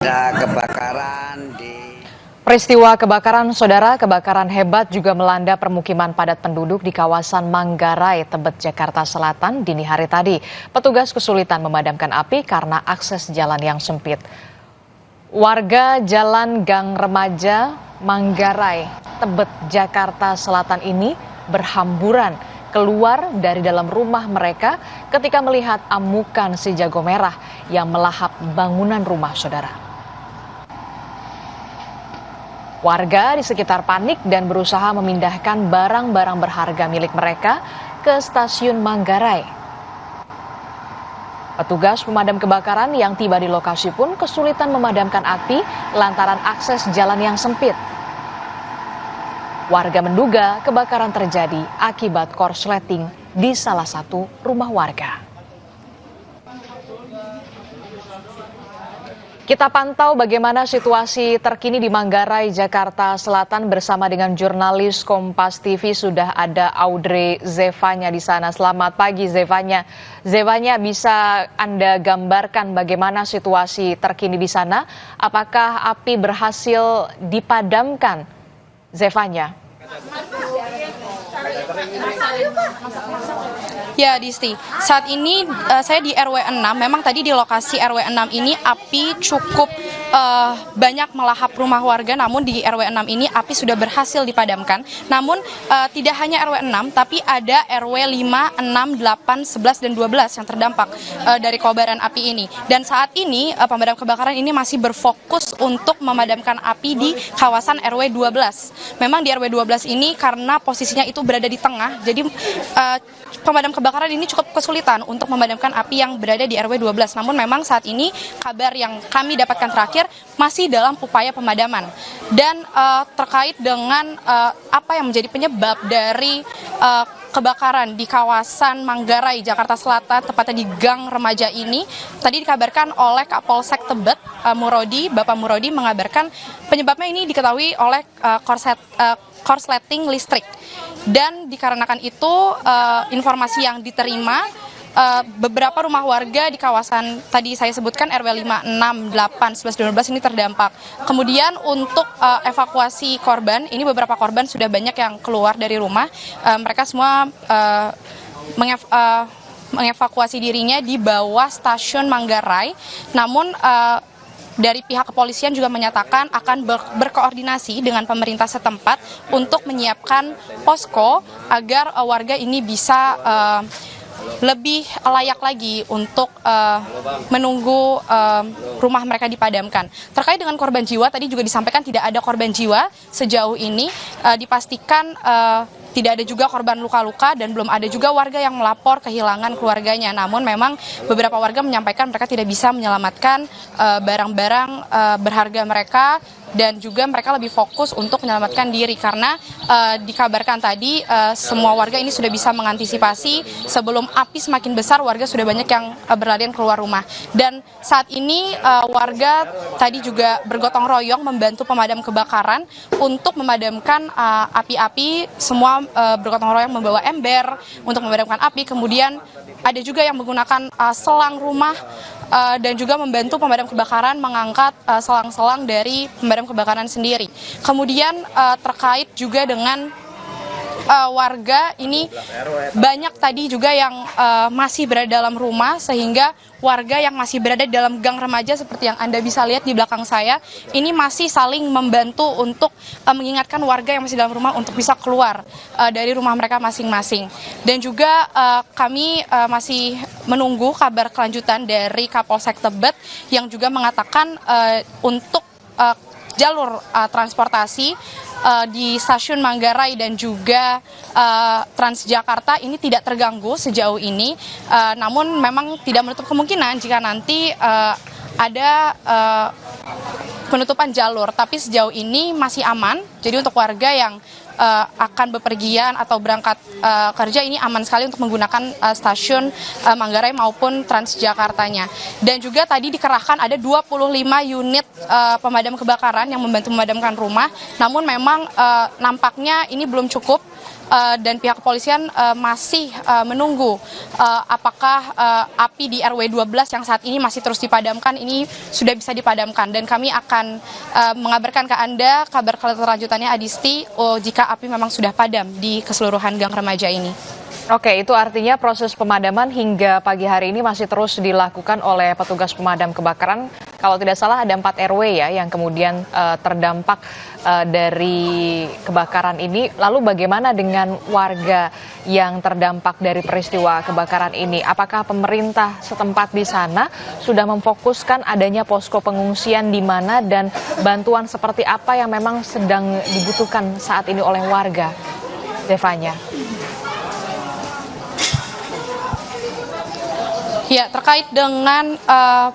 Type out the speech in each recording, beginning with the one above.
Ada kebakaran di Peristiwa kebakaran hebat juga melanda permukiman padat penduduk di kawasan Manggarai, Tebet, Jakarta Selatan dini hari tadi. Petugas kesulitan memadamkan api karena akses jalan yang sempit. Warga Jalan Gang Remaja, Manggarai, Tebet, Jakarta Selatan ini berhamburan keluar dari dalam rumah mereka ketika melihat amukan si jago merah yang melahap bangunan rumah saudara. Warga di sekitar panik dan berusaha memindahkan barang-barang berharga milik mereka ke stasiun Manggarai. Petugas pemadam kebakaran yang tiba di lokasi pun kesulitan memadamkan api lantaran akses jalan yang sempit. Warga menduga kebakaran terjadi akibat korsleting di salah satu rumah warga. Kita pantau bagaimana situasi terkini di Manggarai, Jakarta Selatan bersama dengan jurnalis Kompas TV. Sudah ada Audrey Zevanya di sana. Selamat pagi Zevanya. Zevanya, bisa Anda gambarkan bagaimana situasi terkini di sana? Apakah api berhasil dipadamkan? Zevanya. Ya, Disti. Saat ini saya di RW 6. Memang tadi di lokasi RW 6 ini api cukup banyak melahap rumah warga. Namun di RW 6 ini api sudah berhasil dipadamkan. Namun tidak hanya RW 6, tapi ada RW 5, 6, 8, 11, dan 12 yang terdampak dari kobaran api ini. Dan saat ini pemadam kebakaran ini masih berfokus untuk memadamkan api di kawasan RW 12. Memang di RW 12 ini karena posisinya itu berada di tengah, jadi pemadam kebakaran ini cukup kesulitan untuk memadamkan api yang berada di RW 12. Namun memang saat ini kabar yang kami dapatkan terakhir masih dalam upaya pemadaman. Dan terkait dengan apa yang menjadi penyebab dari kebakaran di kawasan Manggarai, Jakarta Selatan, tepatnya di Gang Remaja ini, tadi dikabarkan oleh Kapolsek Tebet, Bapak Murodi mengabarkan penyebabnya ini diketahui oleh korsleting listrik. Dan dikarenakan itu informasi yang diterima, beberapa rumah warga di kawasan tadi saya sebutkan RW 5, 6, 8, 11, 12 ini terdampak. Kemudian untuk evakuasi korban, ini beberapa korban sudah banyak yang keluar dari rumah. Mereka semua mengevakuasi dirinya di bawah stasiun Manggarai. Namun dari pihak kepolisian juga menyatakan akan berkoordinasi dengan pemerintah setempat untuk menyiapkan posko agar warga ini bisa lebih layak lagi untuk menunggu rumah mereka dipadamkan. Terkait dengan korban jiwa, tadi juga disampaikan tidak ada korban jiwa sejauh ini. Dipastikan tidak ada juga korban luka-luka dan belum ada juga warga yang melapor kehilangan keluarganya. Namun memang beberapa warga menyampaikan mereka tidak bisa menyelamatkan barang-barang berharga mereka, dan juga mereka lebih fokus untuk menyelamatkan diri karena dikabarkan tadi semua warga ini sudah bisa mengantisipasi sebelum api semakin besar. Warga sudah banyak yang berlarian keluar rumah, dan saat ini warga tadi juga bergotong royong membantu pemadam kebakaran untuk memadamkan api-api. Semua bergotong royong membawa ember untuk memadamkan api. Kemudian ada juga yang menggunakan selang rumah dan juga membantu pemadam kebakaran mengangkat selang-selang dari pemadam kebakaran sendiri. Kemudian terkait juga dengan warga ini, banyak tadi juga yang masih berada dalam rumah, sehingga warga yang masih berada di dalam gang remaja seperti yang Anda bisa lihat di belakang saya ini masih saling membantu untuk mengingatkan warga yang masih dalam rumah untuk bisa keluar dari rumah mereka masing-masing. Dan juga kami masih menunggu kabar kelanjutan dari Kapolsek Tebet yang juga mengatakan untuk jalur transportasi di stasiun Manggarai dan juga Transjakarta ini tidak terganggu sejauh ini. Namun memang tidak menutup kemungkinan jika nanti ada penutupan jalur, tapi sejauh ini masih aman. Jadi untuk warga yang akan bepergian atau berangkat kerja ini aman sekali untuk menggunakan stasiun Manggarai maupun Transjakartanya. Dan juga tadi dikerahkan ada 25 unit pemadam kebakaran yang membantu memadamkan rumah. Namun memang nampaknya ini belum cukup dan pihak kepolisian masih menunggu apakah api di RW 12 yang saat ini masih terus dipadamkan ini sudah bisa dipadamkan, dan kami akan mengabarkan ke Anda kabar kelanjutannya Adisti jika api memang sudah padam di keseluruhan Gang Remaja ini. Oke, itu artinya proses pemadaman hingga pagi hari ini masih terus dilakukan oleh petugas pemadam kebakaran. Kalau tidak salah ada 4 RW ya yang kemudian terdampak dari kebakaran ini. Lalu bagaimana dengan warga yang terdampak dari peristiwa kebakaran ini? Apakah pemerintah setempat di sana sudah memfokuskan adanya posko pengungsian di mana dan bantuan seperti apa yang memang sedang dibutuhkan saat ini oleh warga? Zevanya. Ya, terkait dengan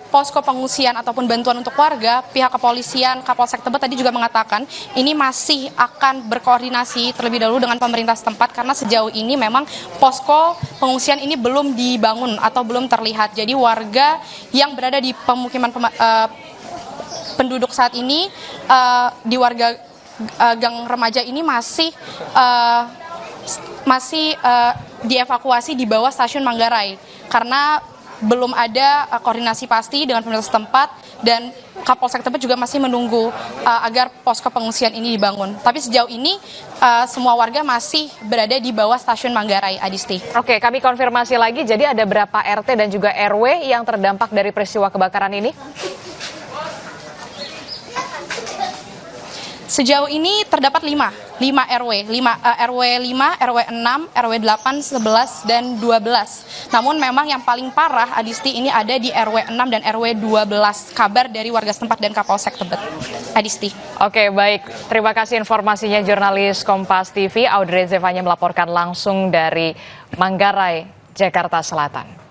posko pengungsian ataupun bantuan untuk warga, pihak kepolisian Kapolsek Tebet tadi juga mengatakan ini masih akan berkoordinasi terlebih dahulu dengan pemerintah setempat karena sejauh ini memang posko pengungsian ini belum dibangun atau belum terlihat. Jadi warga yang berada di pemukiman penduduk saat ini di warga Gang Remaja ini masih dievakuasi di bawah stasiun Manggarai karena belum ada koordinasi pasti dengan pemerintah setempat, dan Kapolsek Tebet juga masih menunggu agar posko pengungsian ini dibangun. Tapi sejauh ini semua warga masih berada di bawah stasiun Manggarai, Adisti. Oke, kami konfirmasi lagi, jadi ada berapa RT dan juga RW yang terdampak dari peristiwa kebakaran ini? Sejauh ini terdapat 5 RW, RW 5, RW 6, RW 8, 11, dan 12. Namun memang yang paling parah, Adisti, ini ada di RW 6 dan RW 12. Kabar dari warga setempat dan Kapolsek Tebet. Adisti. Oke, baik. Terima kasih informasinya jurnalis Kompas TV, Audrey Zevanya melaporkan langsung dari Manggarai, Jakarta Selatan.